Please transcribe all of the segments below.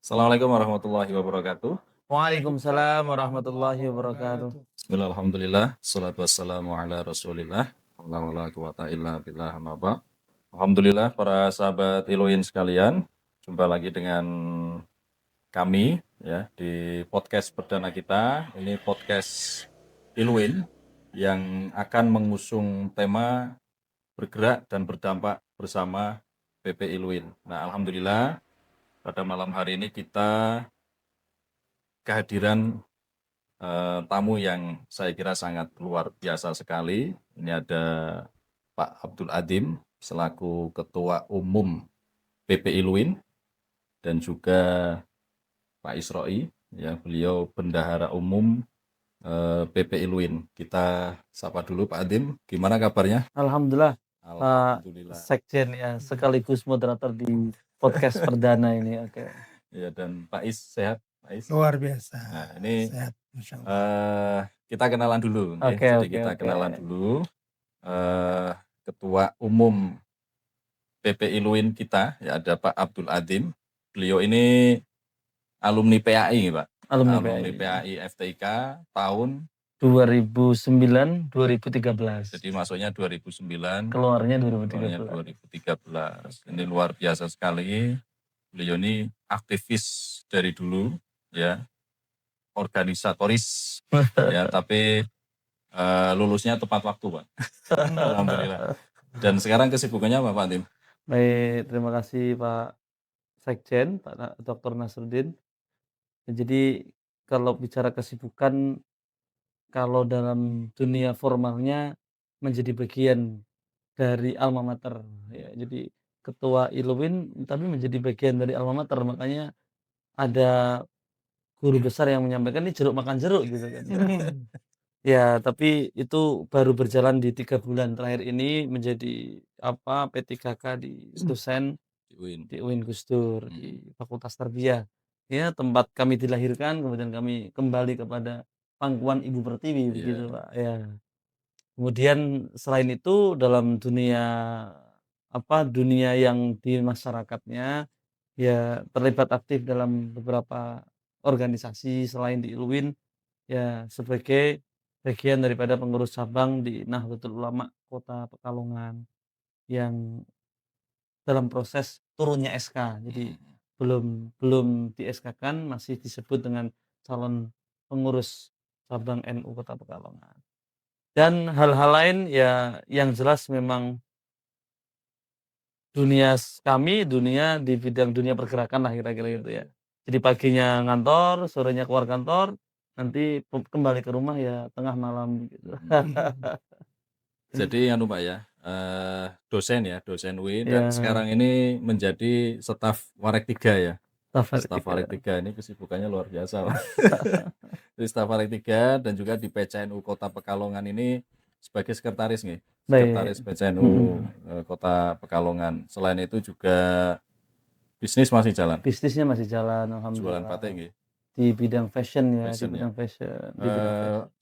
Assalamualaikum warahmatullahi wabarakatuh. Waalaikumsalam warahmatullahi wabarakatuh. Bismillah, alhamdulillah, salatu wassalamu ala rasulillah, wala quwata illa billah, amma ba'd. Alhamdulillah para sahabat Iluin sekalian, jumpa lagi dengan kami ya di podcast perdana kita. Ini podcast Iluin yang akan mengusung tema bergerak dan berdampak bersama PP Iluin. Nah, alhamdulillah pada malam hari ini kita kehadiran tamu yang saya kira sangat luar biasa sekali. Ini ada Pak Abdul Adim selaku Ketua Umum PP Iluin dan juga Pak Isroi, ya beliau Bendahara Umum PP Iluin. Kita sapa dulu Pak Adim, gimana kabarnya? Alhamdulillah, Pak Alhamdulillah. Sekjen ya, sekaligus moderator di podcast perdana ini. Oke. Ya, dan Pak Is sehat, Pak Is? Luar biasa. Nah, ini Sehat, Masya Allah. kita kenalan dulu, Oke, jadi oke, kita oke. kenalan dulu. Ketua Umum PP Iluin kita, ya ada Pak Abdul Adim. Beliau ini alumni PAI, Pak. Alumni Alumni PAI. PAI FTIK tahun 2009, 2013. jadi masuknya 2009, Keluarnya keluarnya 2013. 2013. Ini luar biasa sekali. Beliau ini aktivis dari dulu, ya, organisatoris, ya, tapi lulusnya tepat waktu, Pak. Alhamdulillah. Dan sekarang kesibukannya apa, Pak Adim? Baik, terima kasih Pak Sekjen, Pak Dr. Nasruddin. Jadi kalau bicara kesibukan, kalau dalam dunia formalnya menjadi bagian dari alma mater ya. Jadi ketua Iluin tapi menjadi bagian dari alma mater, makanya ada guru besar yang menyampaikan ini jeruk makan jeruk gitu kan. Ya, tapi itu baru berjalan di 3 bulan terakhir ini menjadi P3K di dosen di UIN Gus Dur di Fakultas Tarbiyah. Ya, tempat kami dilahirkan, kemudian kami kembali kepada pangkuan Ibu Pertiwi begitu, Pak. Ya. Kemudian selain itu dalam dunia dunia yang di masyarakatnya ya terlibat aktif dalam beberapa organisasi selain di Iluin ya sebagai bagian daripada pengurus cabang di Nahdlatul Ulama Kota Pekalongan yang dalam proses turunnya SK. Jadi belum belum di SK-kan, masih disebut dengan calon pengurus cabang NU Kota Pekalongan. Dan hal-hal lain ya yang jelas memang dunia di bidang dunia pergerakan lah kira-kira gitu ya. Jadi paginya ngantor, sorenya keluar kantor, nanti kembali ke rumah ya tengah malam gitu. Jadi Pak ya, dosen UIN dan Ya, sekarang ini menjadi staf Warek 3 ya. Staf Warek 3 ini kesibukannya luar biasa, Pak. Jadi staf Warek 3 dan juga di PCNU Kota Pekalongan ini sebagai sekretaris nih. Sekretaris PCNU Kota Pekalongan. Selain itu juga bisnis masih jalan. Bisnisnya masih jalan, Jualan alhamdulillah. batik nggih. Di bidang fashion ya, Fashion di ya. bidang fashion.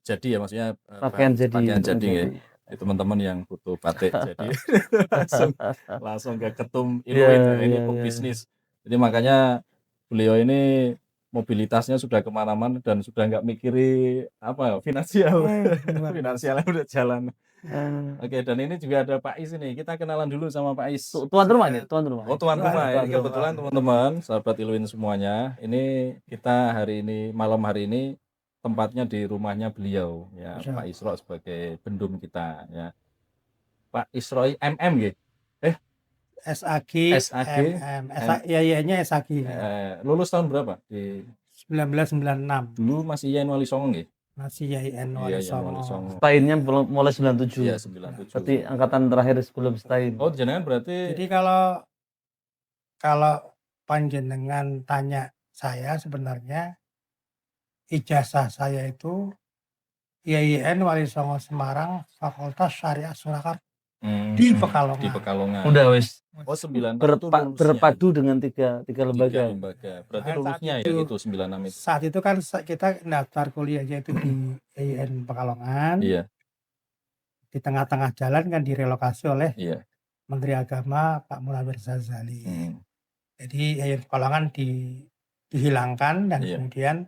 Jadi ya maksudnya Pakaian jadi. nggih. Itu teman-teman yang butuh batik jadi langsung ke ketum Iya, Iluin ya, ini iya, iya. pebisnis. Jadi makanya beliau ini mobilitasnya sudah kemana-mana dan sudah nggak mikiri finansial. Finansialnya udah jalan. Oke, dan ini juga ada Pak Is ini. Kita kenalan dulu sama Pak Is. Tuan rumah nih, tuan rumah. Oh, tuan rumah ya. Kebetulan teman-teman, sahabat Iluin semuanya, ini kita malam hari ini tempatnya di rumahnya beliau ya, Pak Isro sebagai bendum kita ya. Pak Isroi MM nggih. SAG, MM. Nya SAG. Lulus tahun berapa? Di 1996. dulu masih Yen Wali Songo nggih. Masih YIN Iya, Wali Yen Wali Songo. Songo. Stainnya mulai 97. Iya, 97. Berarti angkatan terakhir sebelum Stain. Oh, jenengan berarti Jadi kalau panjenengan tanya saya, sebenarnya ijazah saya itu YIN Wali Songo Semarang, Fakultas Syariah Surakarta di Pekalongan. di Pekalongan. Udah wes. Oh, 96 itu lulusnya. Berpadu dengan tiga lembaga. Berarti lulusnya ya itu 96 itu. Saat itu kan kita daftar kuliahnya itu di YIN Pekalongan. Iya. Di tengah-tengah jalan kan direlokasi oleh Iya. Menteri Agama Pak Munawir Zazali. Jadi YIN Pekalongan dihilangkan dan Iya. kemudian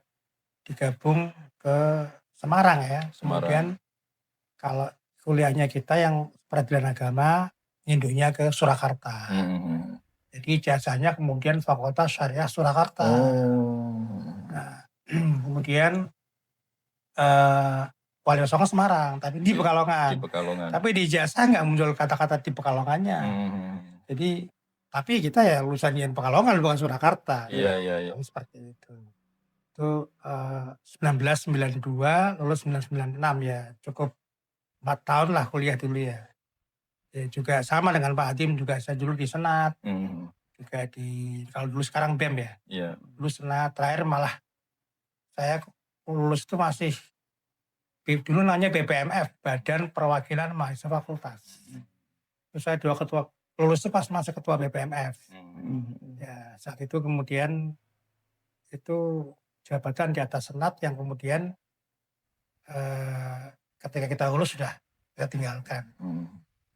digabung ke Semarang ya. Semarang. Kemudian kalau kuliahnya kita yang peradilan agama, induknya ke Surakarta. Jadi ijazahnya kemudian Fakultas Syariah Surakarta. Nah, kemudian Wali Songo Semarang, tapi di Di Pekalongan. Pekalongan. Tapi di ijazah nggak muncul kata-kata di Pekalongannya. Jadi, tapi kita ya lulusan IAIN Pekalongan bukan Surakarta. Iya. Jadi seperti itu. Itu 1992, lulus 1996 ya. Cukup 4 tahun lah kuliah dulu ya. Ya juga sama dengan Pak Hatim juga saya dulu di Senat. Juga kalau dulu sekarang BEM ya. Iya. Dulu Senat, terakhir malah saya lulus itu masih dulu namanya BPMF, Badan Perwakilan Mahasiswa Fakultas. Terus saya lulus itu pas masih ketua BPMF. Ya, saat itu kemudian itu jabatan di atas Senat yang kemudian ketika kita lulus sudah kita tinggalkan.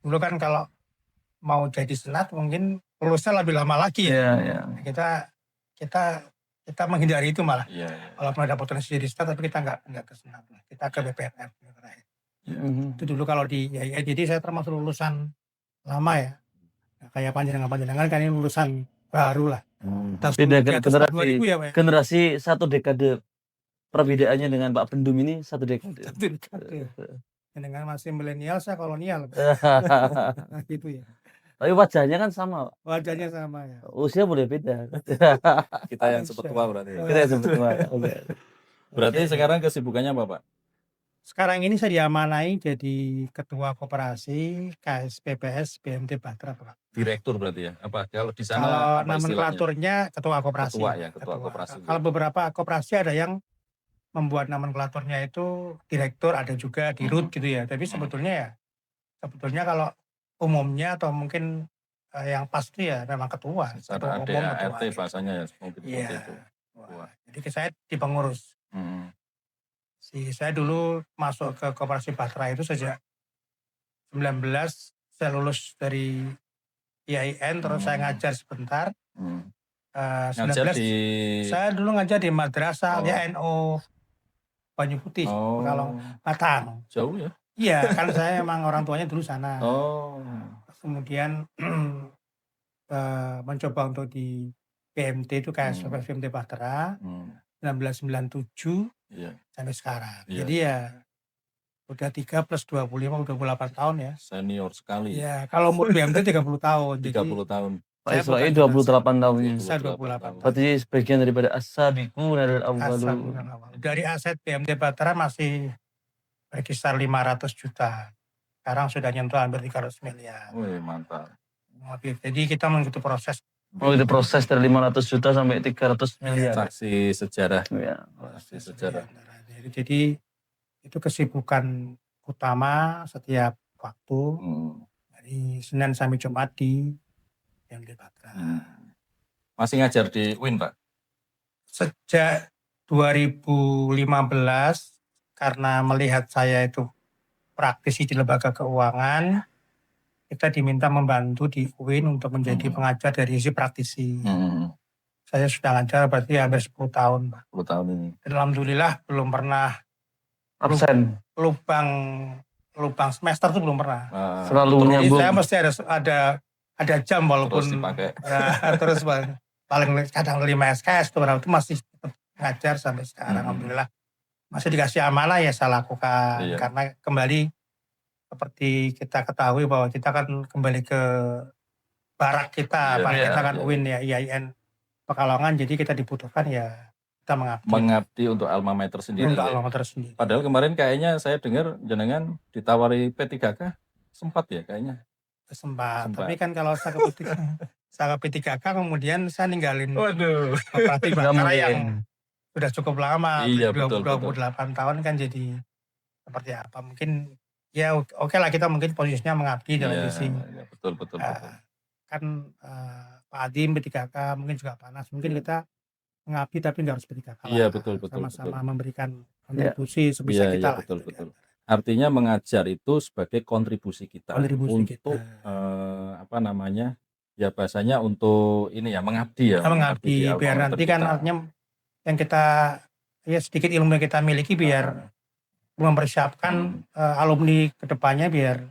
Dulu kan kalau mau jadi Senat mungkin lulusnya lebih lama lagi ya. Kita menghindari itu malah. Walaupun ada potensi jadi Senat tapi kita nggak ke Senat. Kita ke BPMF. Itu dulu kalau di IAIN, jadi saya termasuk lulusan lama ya. Kayak panjenengan kan ini lulusan baru lah. Beda generasi satu dekade. Perbedaannya dengan Pak Bendum ini satu dekade. Dengan masih milenial, saya kolonial. Nah, gitu ya. Tapi wajahnya kan sama. Wajahnya sama ya. Usia boleh beda. Kita yang sepetua berarti. Kita yang sepetua. Berarti sekarang kesibukannya apa, Pak? Sekarang ini saya diamanai jadi ketua koperasi KSPPS BMT Batra, Pak. Direktur berarti ya? Apa? Kalau di sana kalau apa nomenklaturnya ketua koperasi. Ketua koperasi. Kalau beberapa koperasi ada yang membuat nomenklaturnya itu direktur, ada juga dirut gitu ya. Tapi sebetulnya kalau umumnya atau mungkin yang pasti ya memang ketua. Secara ADART bahasanya ya seperti itu. Jadi saya di pengurus. Saya dulu masuk ke koperasi Batra itu sejak 19 saya lulus dari IAIN, terus saya ngajar sebentar. 19 saya dulu ngajar di madrasah YNO Banyu Putih, Batang. Jauh ya? Iya, kan saya emang orang tuanya dulu sana. Kemudian mencoba untuk di PMT itu kayak PMT Batra 1997 sampai sekarang. Jadi ya udah 3 plus 25, 28 tahun ya. Senior sekali. Ya, kalau umur PMT 30 tahun. 30 tahun. Pak Israil 28 tahun. Saya 28 tahun. Berarti sebagian daripada as-sabiqun al-awwalun. Dari aset PMT Batra masih berkisar 500 juta. Sekarang sudah nyentuh hampir 300 miliar. Wih, mantap. Jadi kita mengikuti proses. Itu proses dari 500 juta sampai 300 miliar. Saksi sejarah. Saksi sejarah. Jadi itu kesibukan utama setiap waktu. Dari Senin sampai Jumat di PMT Batra. Masih ngajar di UIN, Pak? Sejak 2015, karena melihat saya itu praktisi di lembaga keuangan, kita diminta membantu di UIN untuk menjadi pengajar dari sisi praktisi. Saya sudah ngajar berarti hampir 10 tahun, Pak. 10 tahun ini. Dan alhamdulillah belum pernah absen. Lubang semester itu belum pernah. Selalu nyambung. Saya mesti ada jam walaupun terus dipakai. Terus paling kadang 5 SKS itu masih tetap ngajar sampai sekarang. Alhamdulillah masih dikasih amanah ya saya lakukan. Karena kembali seperti kita ketahui bahwa kita kan kembali ke barak kita, kita kan UIN ya, IAIN Pekalongan, jadi kita dibutuhkan ya kita mengabdi untuk alma mater sendiri. Padahal kemarin kayaknya saya dengar jenengan ditawari P3K, sempat ya kayaknya. Sempat. Tapi kan kalau saya ke P3K kemudian saya ninggalin koperasi Batra yang sudah cukup lama, 28 tahun kan, jadi seperti apa, mungkin ya oke lah kita mungkin posisinya mengabdi dalam sisi. Betul. Kan Pak Adim P3K mungkin juga panas, mungkin kita mengabdi tapi nggak harus P3K. Iya, betul. Sama-sama memberikan kontribusi sebisa kita lah. Betul. Artinya mengajar itu sebagai kontribusi kita untuk ya bahasanya untuk ini ya, mengabdi ya. Mengabdi biar nanti kan artinya yang kita sedikit ilmu yang kita miliki biar mempersiapkan alumni kedepannya biar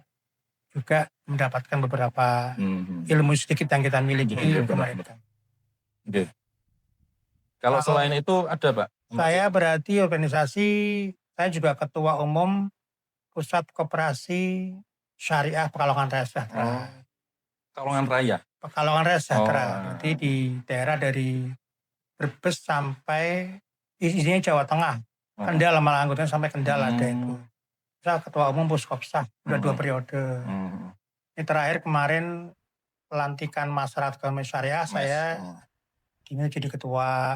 juga mendapatkan beberapa ilmu sedikit yang kita miliki ke mereka. Kalau selain itu ada Pak? Saya berarti organisasi, saya juga ketua umum Pusat Koperasi Syariah Pekalongan Raya Sejahtera. Pekalongan Raya? Pekalongan Raya Sejahtera. Jadi di daerah dari Brebes sampai isinya Jawa Tengah. Kendal malah anggotanya sampai Kendal ada itu. Saya ketua umum Puskopsah, udah 2 periode. Ini terakhir kemarin pelantikan masyarakat agama syariah, saya ini jadi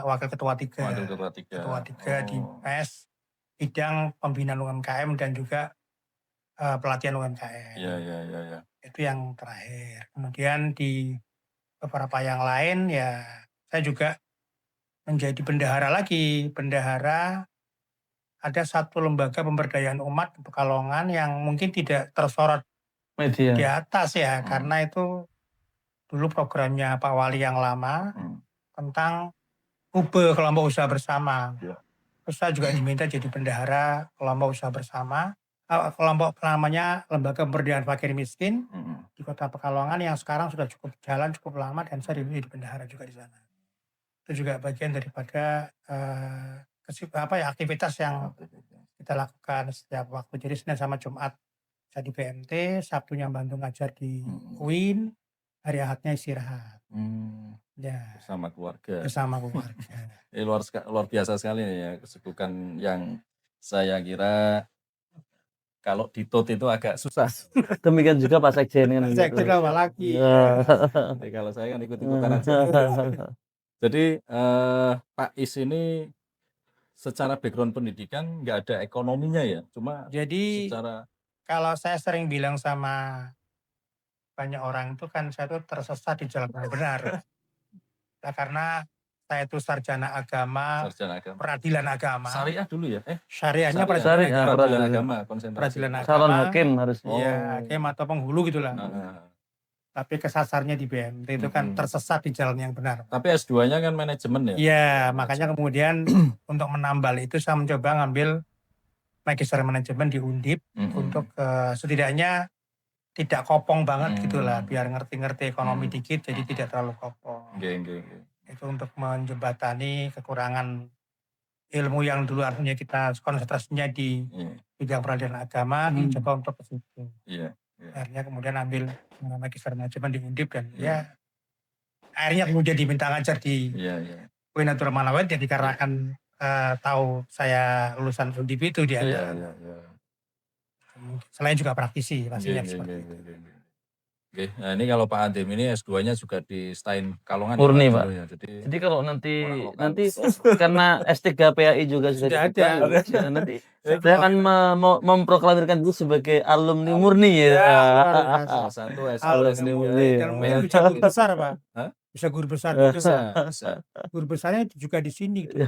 wakil ketua 3. Ketua 3 di MES, bidang pembinaan UMKM dan juga pelatihan UMKM. Iya. Itu yang terakhir. Kemudian di beberapa yang lain ya saya juga menjadi bendahara lagi. Bendahara ada satu lembaga pemberdayaan umat di Pekalongan yang mungkin tidak tersorot Media di atas ya, karena itu dulu programnya Pak Wali yang lama tentang UBE, kelompok usaha bersama. Terus saya juga diminta jadi bendahara kelompok usaha bersama, kelompok namanya Lembaga Pemberdayaan Fakir Miskin di Kota Pekalongan yang sekarang sudah cukup jalan cukup lama dan saya jadi bendahara juga di sana. Itu juga bagian daripada aktivitas yang kita lakukan setiap waktu. Jadi Senin sama Jumat saya di BMT, Sabtunya bantu ngajar di UIN, hari Ahadnya istirahat. Ya. Bersama keluarga. Luar biasa sekali ya kesibukan yang saya kira kalau ditut itu agak susah. Demikian juga Pak Sekjen kan. Pak Sekjen apa lagi? Jadi kalau saya kan ikut-ikutan aja. Jadi Pak Is ini secara background pendidikan nggak ada ekonominya ya, cuma jadi secara kalau saya sering bilang sama banyak orang itu kan saya tuh tersesat di jalan yang benar. Nah, karena saya itu sarjana agama, peradilan agama. Syariah dulu ya? Syariahnya peradilan agama, konsentrasi. Peradilan agama. Calon hakim harusnya. Iya, hakim atau penghulu gitulah. Tapi kesasarnya di BMT itu kan tersesat di jalan yang benar. Tapi S2-nya kan manajemen ya? Iya, makanya kemudian untuk menambal itu saya mencoba ngambil magister manajemen di Undip untuk setidaknya tidak kopong banget gitulah, biar ngerti-ngerti ekonomi dikit jadi tidak terlalu kopong. Itu untuk menjembatani kekurangan ilmu yang dulu artinya kita konsentrasinya di bidang peradilan agama, dicoba untuk ke situ. Akhirnya kemudian ambil magister manajemen di Undip dan akhirnya kemudian diminta ngajar di UIN Abdurrahman Awad ya dikarenakan tahu saya lulusan Undip itu dia. Selain juga praktisi pastinya seperti itu. Oke, nah ini kalau Pak Adim ini S2-nya juga di STAIN Pekalongan murni ya, Pak. Ya, jadi kalau nanti karena S3 PAI juga sudah ada. Nanti saya akan memproklamirkan itu sebagai alumni murni ya. Salah satu alumni murni. Bisa guru besar Pak. Bisa guru besar. Bisa. Guru besarnya juga di sini gitu,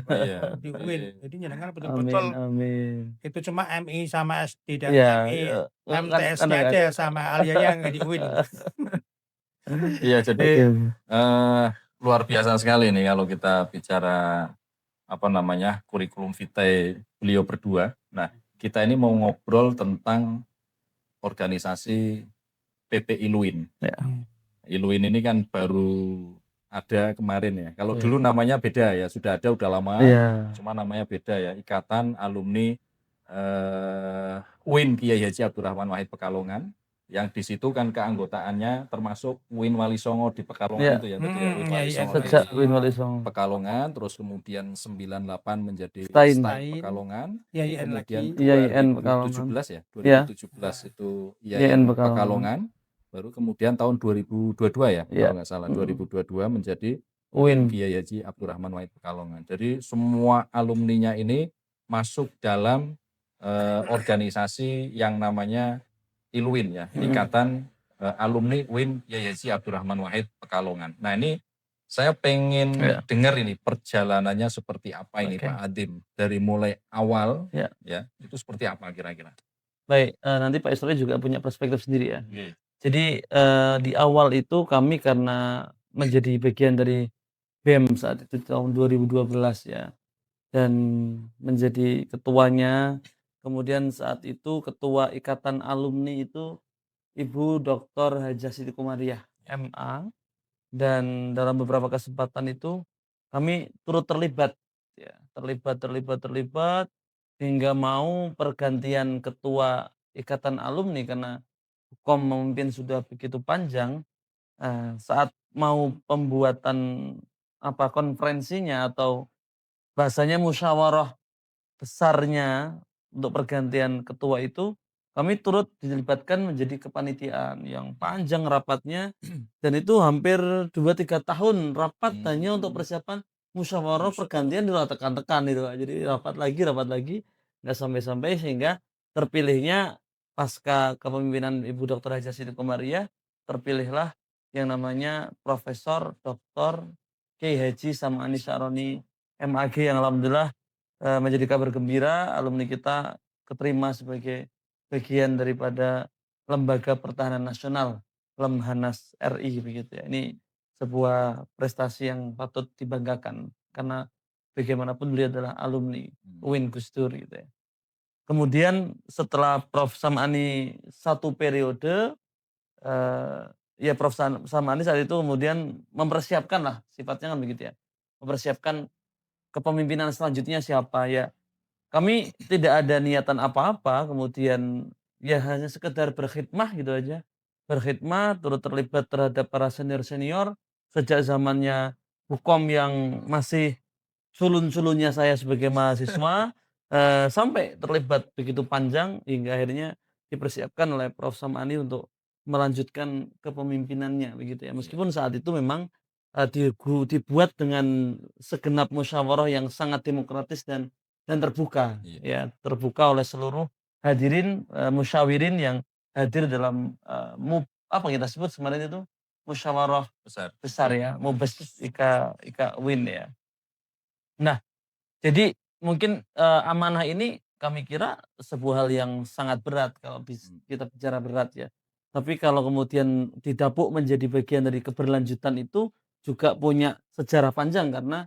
di UIN. Jadi nyenengan betul-betul. Amin. Itu cuma MI sama SD dan MI, MTS-nya aja sama alianya nggak di UIN. Iya, jadi luar biasa sekali nih kalau kita bicara kurikulum vitae beliau berdua. Nah, kita ini mau ngobrol tentang organisasi PP ILUIN. ILUIN ini kan baru ada kemarin ya. Kalau dulu namanya beda ya, sudah ada udah lama. Cuma namanya beda ya, Ikatan Alumni UIN Kiai Haji Abdurrahman Wahid Pekalongan. Yang di situ kan keanggotaannya termasuk UIN Wali Songo di Pekalongan itu ya. Sejak UIN Wali Songo Pekalongan, terus kemudian 98 menjadi STAIN Pekalongan. Kemudian 2017 ya, 2017 itu IAIN Pekalongan. Baru kemudian tahun 2022 ya, kalau nggak salah 2022 menjadi UIN Kiai Haji Abdurrahman Wahid Pekalongan. Jadi semua alumninya ini masuk dalam organisasi yang namanya ILUIN ya, Ikatan Alumni UIN Kiai Haji Abdurrahman Wahid Pekalongan. Nah ini saya pengen dengar ini perjalanannya seperti apa ini Pak Adim dari mulai awal ya itu seperti apa kira-kira? Baik, nanti Pak Isra juga punya perspektif sendiri ya. Jadi di awal itu kami karena menjadi bagian dari BEM saat itu tahun 2012 ya. dan menjadi ketuanya. Kemudian saat itu ketua ikatan alumni itu Ibu Dr. Hajah Siti Komariah, MA, dan dalam beberapa kesempatan itu kami turut terlibat ya, terlibat hingga mau pergantian ketua ikatan alumni karena Hukom memimpin sudah begitu panjang. Saat mau pembuatan konferensinya atau bahasanya musyawarah besarnya untuk pergantian ketua itu, kami turut dilibatkan menjadi kepanitiaan yang panjang rapatnya dan itu hampir 2-3 tahun rapat hanya untuk persiapan musyawarah pergantian itu tekan-tekan itu, Kak. Jadi rapat lagi, nggak sampai-sampai sehingga terpilihnya pasca kepemimpinan Ibu Dr. Hajah Siti Komariah, terpilihlah yang namanya Profesor Dr. Kiai Haji Sam'ani Sya'roni MAG yang alhamdulillah menjadi kabar gembira alumni kita keterima sebagai bagian daripada Lembaga Pertahanan Nasional, Lemhanas RI begitu ya. Ini sebuah prestasi yang patut dibanggakan karena bagaimanapun beliau adalah alumni UIN Gus Dur gitu ya. Kemudian setelah Prof. Sam'ani satu periode, ya Prof. Sam'ani saat itu kemudian mempersiapkan lah, sifatnya kan begitu ya, mempersiapkan kepemimpinan selanjutnya siapa ya. Kami tidak ada niatan apa-apa, kemudian ya hanya sekedar berkhidmah gitu aja. Berkhidmah, turut terlibat terhadap para senior-senior sejak zamannya Hukom yang masih sulun-sulunnya saya sebagai mahasiswa, sampai terlibat begitu panjang hingga akhirnya dipersiapkan oleh Prof. Sam'ani untuk melanjutkan kepemimpinannya begitu ya. Meskipun saat itu memang, dibuat dengan segenap musyawarah yang sangat demokratis dan terbuka ya, terbuka oleh seluruh hadirin, musyawirin yang hadir dalam, apa kita sebut kemarin itu, musyawarah besar ya, Mubes IKA UIN ya. Nah, jadi mungkin, amanah ini kami kira sebuah hal yang sangat berat kalau kita bicara berat ya. Tapi kalau kemudian didapuk menjadi bagian dari keberlanjutan itu juga punya sejarah panjang karena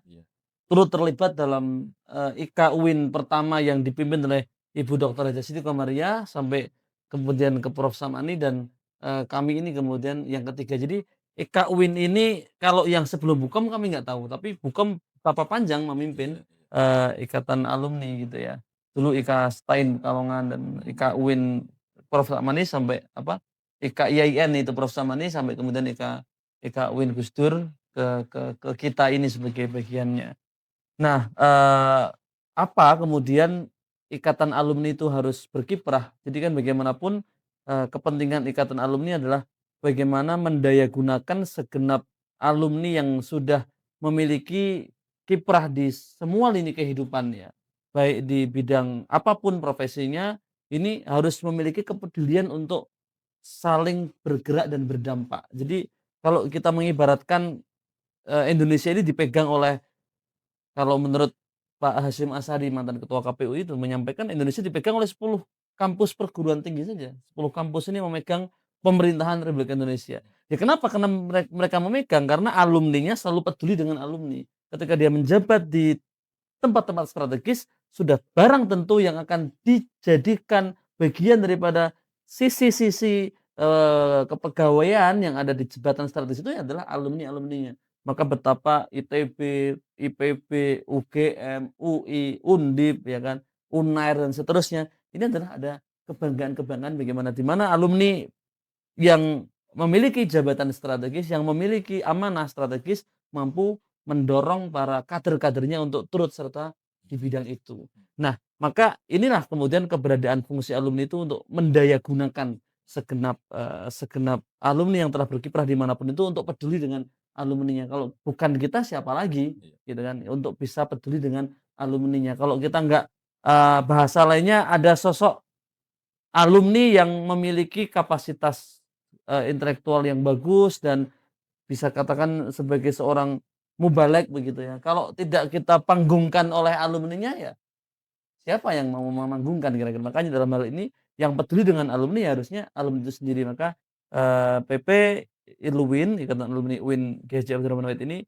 turut terlibat dalam, IKA UIN pertama yang dipimpin oleh Ibu Dr. Hajah Siti Komariah sampai kemudian ke Prof. Sam'ani dan, kami ini kemudian yang ketiga. Jadi IKA UIN ini kalau yang sebelum Hukom kami nggak tahu, tapi Hukom berapa panjang memimpin, ikatan alumni gitu ya. Dulu IKA STAIN Pekalongan dan IKA UIN Prof. Sam'ani sampai IKA IAIN itu Prof. Sam'ani sampai kemudian IKA UIN Gus Dur ke kita ini sebagai bagiannya. Nah, apa kemudian ikatan alumni itu harus berkiprah. Jadi kan bagaimanapun, kepentingan ikatan alumni adalah bagaimana mendayagunakan segenap alumni yang sudah memiliki kiprah di semua lini kehidupan ya. Baik di bidang apapun profesinya, ini harus memiliki kepedulian untuk saling bergerak dan berdampak. Jadi kalau kita mengibaratkan, Indonesia ini dipegang oleh, kalau menurut Pak Hasyim Asyari mantan ketua KPU itu menyampaikan Indonesia dipegang oleh 10 kampus perguruan tinggi saja. 10 kampus ini memegang pemerintahan Republik Indonesia. Ya kenapa? Karena mereka memegang karena alumninya selalu peduli dengan alumni. Ketika dia menjabat di tempat-tempat strategis, sudah barang tentu yang akan dijadikan bagian daripada sisi-sisi, kepegawaian yang ada di jabatan strategis itu adalah alumni-alumninya. Maka betapa ITB, IPB, UGM, UI, Undip, ya kan, Unair dan seterusnya, ini adalah ada kebanggaan-kebanggaan bagaimana di mana alumni yang memiliki jabatan strategis, yang memiliki amanah strategis, mampu mendorong para kader-kadernya untuk turut serta di bidang itu. Nah, maka inilah kemudian keberadaan fungsi alumni itu untuk mendayagunakan segenap alumni yang telah berkiprah dimanapun itu untuk peduli dengan alumninya. Kalau bukan kita siapa lagi, gitu kan, untuk bisa peduli dengan alumninya. Kalau kita nggak, bahasa lainnya ada sosok alumni yang memiliki kapasitas, intelektual yang bagus dan bisa katakan sebagai seorang mubalek begitu ya. Kalau tidak kita panggungkan oleh alumninya ya siapa yang mau memanggungkan kira-kira. Makanya dalam hal ini yang peduli dengan alumni ya harusnya alumni itu sendiri. Maka, PP ILUWIN, Ikatan Alumni UIN Kiai Haji Abdurrahman Wahid ini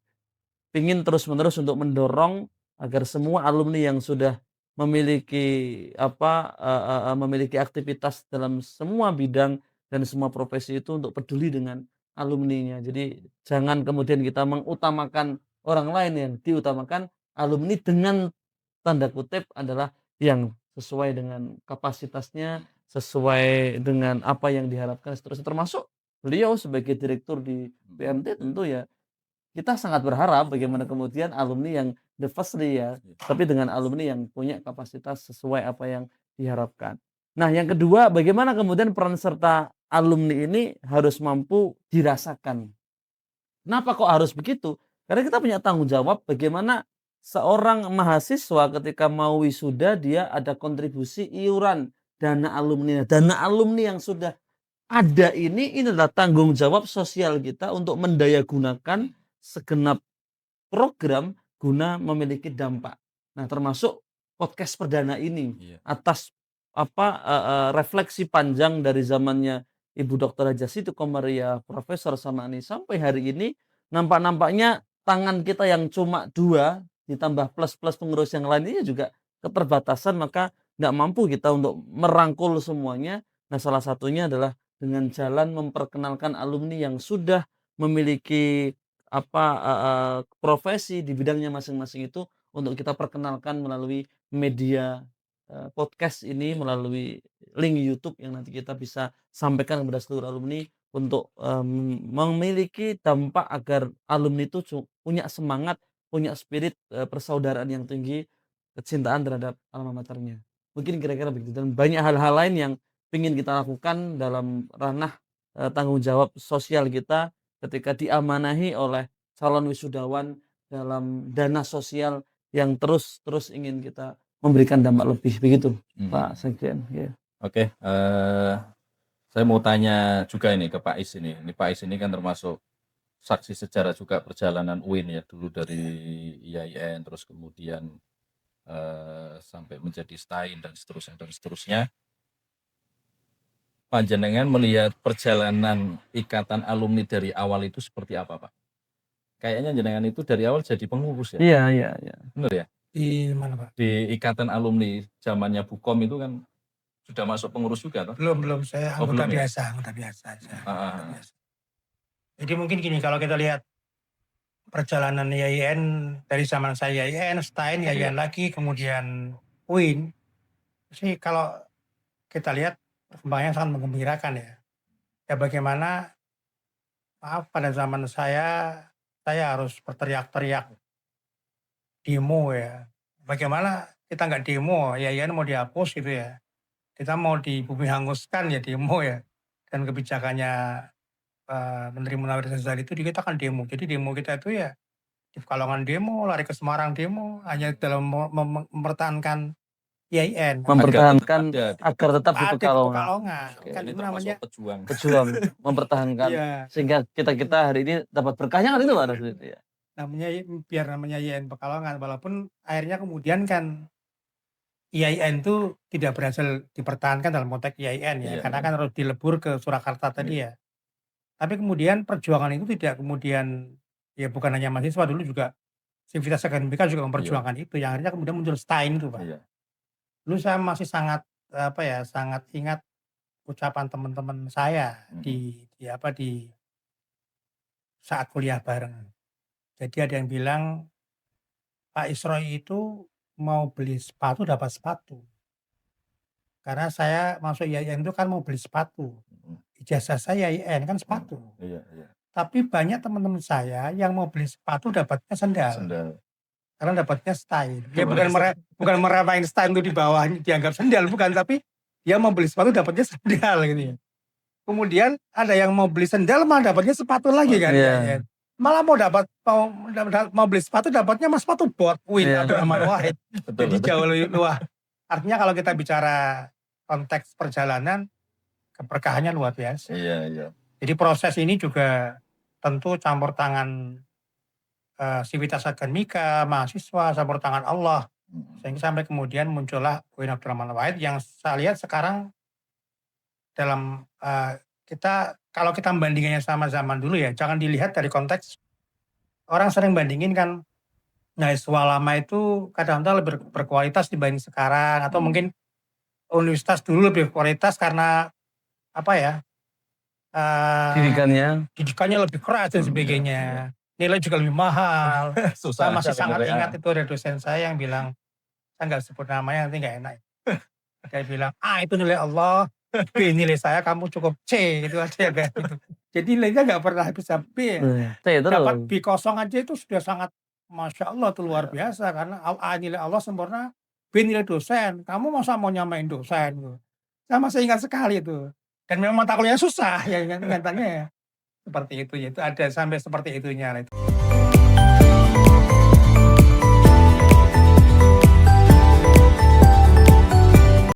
ingin terus-menerus untuk mendorong agar semua alumni yang sudah memiliki memiliki aktivitas dalam semua bidang dan semua profesi itu untuk peduli dengan alumninya. Jadi jangan kemudian kita mengutamakan orang lain, yang diutamakan alumni dengan tanda kutip adalah yang sesuai dengan kapasitasnya, sesuai dengan apa yang diharapkan seterusnya. Termasuk beliau sebagai direktur di PMT tentu ya kita sangat berharap bagaimana kemudian alumni yang the firstly ya, tapi dengan alumni yang punya kapasitas sesuai apa yang diharapkan. Nah, yang kedua, bagaimana kemudian peran serta alumni ini harus mampu dirasakan. Kenapa kok harus begitu? Karena kita punya tanggung jawab bagaimana seorang mahasiswa ketika mau wisuda dia ada kontribusi iuran dana alumni. Dana alumni yang sudah ada ini adalah tanggung jawab sosial kita untuk mendayagunakan segenap program guna memiliki dampak. Nah, termasuk podcast perdana ini atas refleksi panjang dari zamannya Ibu Dr. Haja Siti Qomariyah, Profesor Samani sampai hari ini nampak-nampaknya tangan kita yang cuma 2 ditambah plus-plus pengurus yang lainnya juga keterbatasan, maka nggak mampu kita untuk merangkul semuanya. Nah, salah satunya adalah dengan jalan memperkenalkan alumni yang sudah memiliki profesi di bidangnya masing-masing itu untuk kita perkenalkan melalui media, podcast ini, melalui link YouTube yang nanti kita bisa sampaikan kepada seluruh alumni untuk, memiliki dampak agar alumni itu punya semangat, punya spirit, persaudaraan yang tinggi, kecintaan terhadap alma maternya. Mungkin kira-kira begitu dan banyak hal-hal lain yang ingin kita lakukan dalam ranah, tanggung jawab sosial kita ketika diamanahi oleh calon wisudawan dalam dana sosial yang terus ingin kita memberikan dampak lebih, begitu Pak Sekjen. Ya. Oke, saya mau tanya juga ini ke Pak Is ini. Ini Pak Is ini kan termasuk saksi sejarah juga perjalanan UIN ya, dulu dari IAIN terus kemudian sampai menjadi STAIN dan seterusnya. Panjenengan melihat perjalanan ikatan alumni dari awal itu seperti apa, Pak? Kayaknya jenengan itu dari awal jadi pengurus ya? Iya. Bener ya? Di mana Pak? Di ikatan alumni zamannya Bukom itu kan sudah masuk pengurus juga toh? Belum, saya anggota belum ya? anggota biasa aja. Heeh. Biasa. Jadi mungkin gini, kalau kita lihat perjalanan IAIN dari zaman saya IAIN, STAIN, IAIN lagi, kemudian UIN, sih kalau kita lihat perkembangannya sangat menggembirakan ya. Ya bagaimana, maaf pada zaman saya harus berteriak-teriak demo ya. Bagaimana kita nggak demo, IAIN mau dihapus gitu ya. Kita mau dibumi hanguskan ya demo ya. Dan kebijakannya Menteri Munawir Ghazali itu kita kan demo. Jadi demo kita itu ya di Pekalongan demo, lari ke Semarang demo, hanya dalam mempertahankan IAIN. Mempertahankan agar tetap di Ada di Pekalongan. Pekalongan. Kan Ini itu namanya termasuk Pejuang mempertahankan iya, sehingga kita hari ini dapat berkahnya kan itu Pak Rasul itu ya. namanya IAIN Pekalongan, walaupun akhirnya kemudian kan IAIN itu tidak berhasil dipertahankan dalam konteks IAIN ya, Iya, karena kan harus dilebur ke Surakarta tadi ya. Tapi kemudian perjuangan itu tidak kemudian, ya bukan hanya mahasiswa, dulu juga Sivitas Akademika juga memperjuangkan itu, yang akhirnya kemudian muncul STAIN itu Pak. Iya. Dulu saya masih sangat sangat ingat ucapan teman-teman saya di saat kuliah bareng. Jadi ada yang bilang, Pak Isroy itu mau beli sepatu dapat sepatu. Karena saya masuk IAIN itu kan mau beli sepatu. Ijazah saya IAIN kan sepatu. Iya. Tapi banyak teman-teman saya yang mau beli sepatu dapatnya sendal. Karena dapatnya STAIN. Ya bukan meramain STAIN itu di bawah dianggap sendal, bukan, tapi dia mau beli sepatu dapatnya sendal gitu ya. Kemudian ada yang mau beli sendal malah dapatnya sepatu lagi kan. Iya. Malah mau beli sepatu dapatnya mas sepatu bot Win atau Rahman Wahid. Jadi jauh lebih luas. Artinya kalau kita bicara konteks perjalanan, keberkahannya luar biasa. Iya. Jadi proses ini juga tentu campur tangan Sivitas Akademika, mahasiswa, campur tangan Allah. Sehingga sampai kemudian muncullah UIN Abdurrahman Wahid yang saya lihat sekarang dalam kalau kita membandingkannya sama zaman dulu ya, jangan dilihat dari konteks, orang sering bandingin kan Nah, siswa lama itu kadang-kadang lebih berkualitas dibanding sekarang, atau mungkin universitas dulu lebih berkualitas karena apa ya, Didikannya lebih keras dan sebagainya. Nilai juga lebih mahal. Saya masih sangat ingat itu ada dosen saya yang bilang, saya nggak sebut namanya nanti nggak enak. Dia bilang, itu nilai Allah, B nilai saya, kamu cukup C, gitu aja kayak gitu. Jadi nilainya nggak pernah bisa B. Dapat B kosong aja itu sudah sangat, Masya Allah, itu luar biasa. Karena A nilai Allah sempurna, B nilai dosen. Kamu masa mau nyamain dosen? Gitu. Saya masih ingat sekali itu. Dan memang mata kuliahnya susah, ya ingatnya ya. Seperti itu ada sampai seperti itunya.